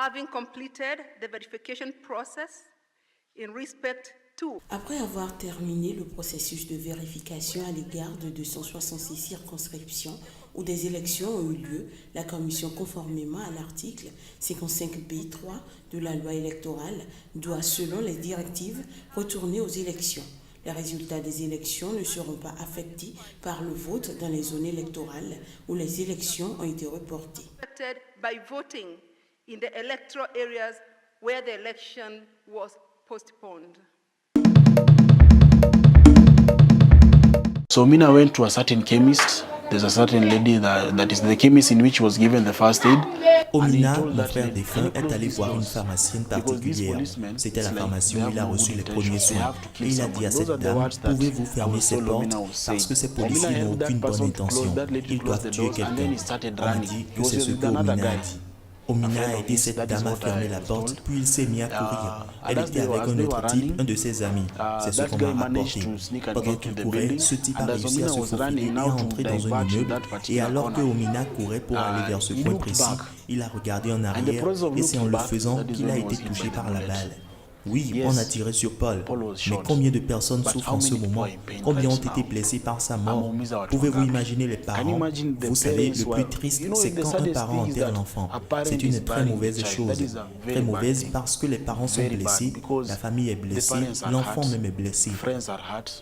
having completed the verification process in respect to. Après avoir terminé le processus de vérification à l'égard de 266 circonscriptions où des élections ont eu lieu, la Commission, conformément à l'article 55b3 de la loi électorale, doit, selon les directives, retourner aux élections. Les résultats des élections ne seront pas affectés par le vote dans les zones électorales où les élections ont été reportées. By voting in the electoral areas where the election was postponed. So Mina went to a certain chemist. There's a certain lady that is the chemist in which was given the first aid. Omina, mon frère défunt, est allé voir une pharmacienne particulière. C'était la pharmacie où il a reçu les premiers soins. Et il a dit à cette dame, pouvez-vous fermer ces portes parce que ces policiers n'ont aucune bonne intention. Ils doivent tuer quelqu'un. On m'a dit que c'est ce que Omina a dit. Omina a aidé cette dame à fermer la porte, puis il s'est mis à courir. Elle était avec un autre type, un de ses amis. C'est ce qu'on m'a rapporté. Pendant qu'il courait, ce type a réussi à se faufiler et à entrer dans un immeuble. Et alors que Omina courait pour aller vers ce point précis, il a regardé en arrière et c'est en le faisant qu'il a été touché par la balle. Oui, on a tiré sur Paul, mais combien de personnes souffrent en ce moment? Combien ont été blessées par sa mort? Pouvez-vous imaginer les parents? Vous savez, le plus triste, c'est quand un parent enterre l'enfant. C'est une très mauvaise chose. Très mauvaise parce que les parents sont blessés, la famille est blessée, l'enfant même est blessé.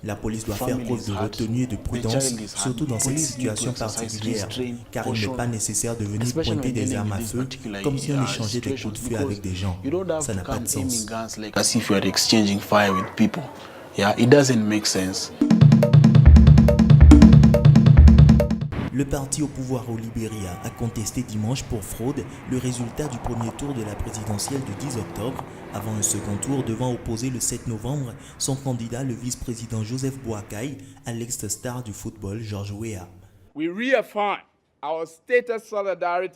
La police doit faire preuve de retenue et de prudence, surtout dans cette situation particulière, car il n'est pas nécessaire de venir pointer des armes à feu comme si on échangeait des coups de feu avec des gens. Ça n'a pas de sens. As if you are exchanging fire with people. Yeah, it doesn't make sense. Le parti au pouvoir au Libéria a contesté dimanche pour fraude le résultat du premier tour de la présidentielle du 10 octobre, avant un second tour devant opposer le 7 novembre son candidat, le vice-président Joseph Boakai, à l'ex-star du football George Weah.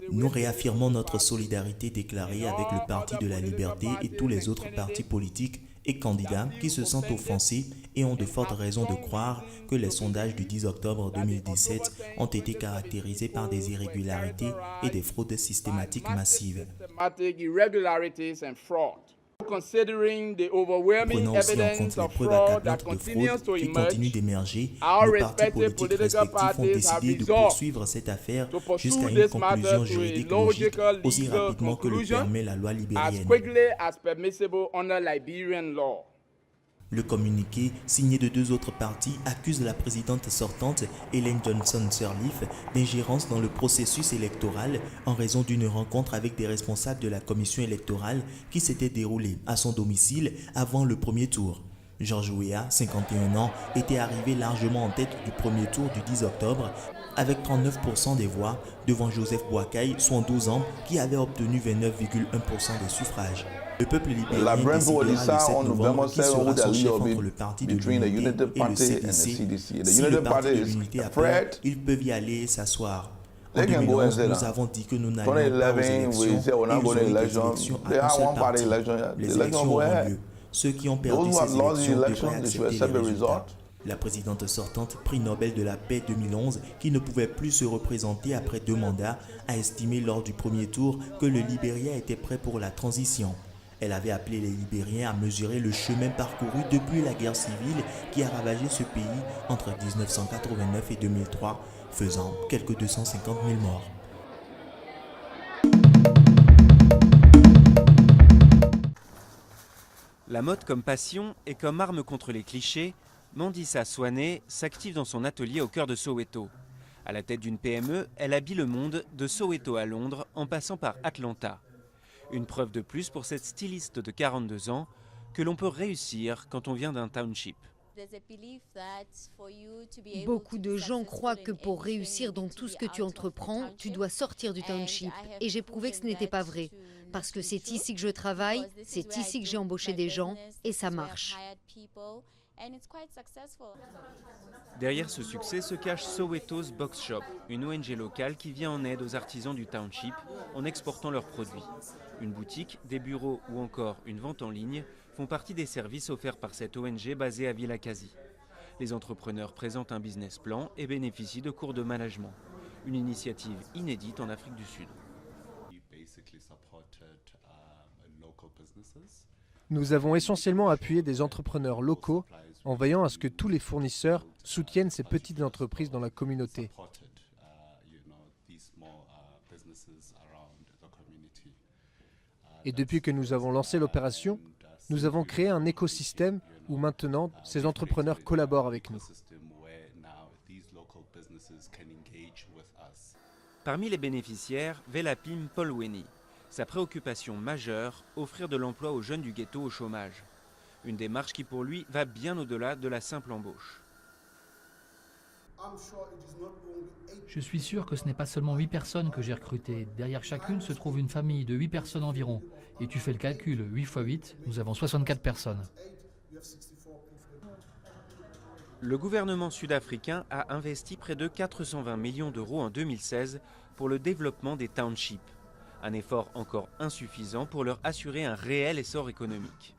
Nous réaffirmons notre solidarité déclarée avec le Parti de la Liberté et tous les autres partis politiques et candidats qui se sentent offensés et ont de fortes raisons de croire que les sondages du 10 octobre 2017 ont été caractérisés par des irrégularités et des fraudes systématiques massives. Prenant aussi en compte les preuves accablantes de fraude qui continuent d'émerger, nos partis politiques respectifs ont décidé de poursuivre cette affaire jusqu'à une conclusion juridique logique aussi rapidement que le permet la loi libérienne. Le communiqué, signé de deux autres partis, accuse la présidente sortante, Ellen Johnson Sirleaf, d'ingérence dans le processus électoral en raison d'une rencontre avec des responsables de la commission électorale qui s'était déroulée à son domicile avant le premier tour. George Weah, 51 ans, était arrivé largement en tête du premier tour du 10 octobre avec 39% des voix devant Joseph Boakai, 72 ans, qui avait obtenu 29,1% des suffrages. Le peuple libérien décidera le 7 novembre qui sera son chef entre le Parti de l'Unité et le CDC. Si le Parti de l'Unité a peur, ils peuvent y aller et s'asseoir. En 2011, nous avons dit que nous n'allions pas aux élections et ils ont eu des élections à un seul parti. Les élections auront lieu. Ceux qui ont perdu ces élections devraient accepter les résultats. La présidente sortante, prix Nobel de la paix 2011, qui ne pouvait plus se représenter après 2 mandats, a estimé lors du premier tour que le Libéria était prêt pour la transition. Elle avait appelé les Libériens à mesurer le chemin parcouru depuis la guerre civile qui a ravagé ce pays entre 1989 et 2003, faisant quelques 250 000 morts. La mode comme passion et comme arme contre les clichés, Mandisa Swané s'active dans son atelier au cœur de Soweto. À la tête d'une PME, elle habille le monde de Soweto à Londres en passant par Atlanta. Une preuve de plus pour cette styliste de 42 ans que l'on peut réussir quand on vient d'un township. Beaucoup de gens croient que pour réussir dans tout ce que tu entreprends, tu dois sortir du township. Et j'ai prouvé que ce n'était pas vrai. Parce que c'est ici que je travaille, c'est ici que j'ai embauché des gens et ça marche. Derrière ce succès se cache Soweto's Box Shop, une ONG locale qui vient en aide aux artisans du township en exportant leurs produits. Une boutique, des bureaux ou encore une vente en ligne font partie des services offerts par cette ONG basée à Vilakazi. Les entrepreneurs présentent un business plan et bénéficient de cours de management. Une initiative inédite en Afrique du Sud. Nous avons essentiellement appuyé des entrepreneurs locaux en veillant à ce que tous les fournisseurs soutiennent ces petites entreprises dans la communauté. Et depuis que nous avons lancé l'opération, nous avons créé un écosystème où maintenant ces entrepreneurs collaborent avec nous. Parmi les bénéficiaires, Velapim Polweni. Sa préoccupation majeure, offrir de l'emploi aux jeunes du ghetto au chômage. Une démarche qui pour lui va bien au-delà de la simple embauche. Je suis sûr que ce n'est pas seulement 8 personnes que j'ai recrutées. Derrière chacune se trouve une famille de 8 personnes environ. Et tu fais le calcul, 8 x 8, nous avons 64 personnes. Le gouvernement sud-africain a investi près de 420 millions d'euros en 2016 pour le développement des townships. Un effort encore insuffisant pour leur assurer un réel essor économique.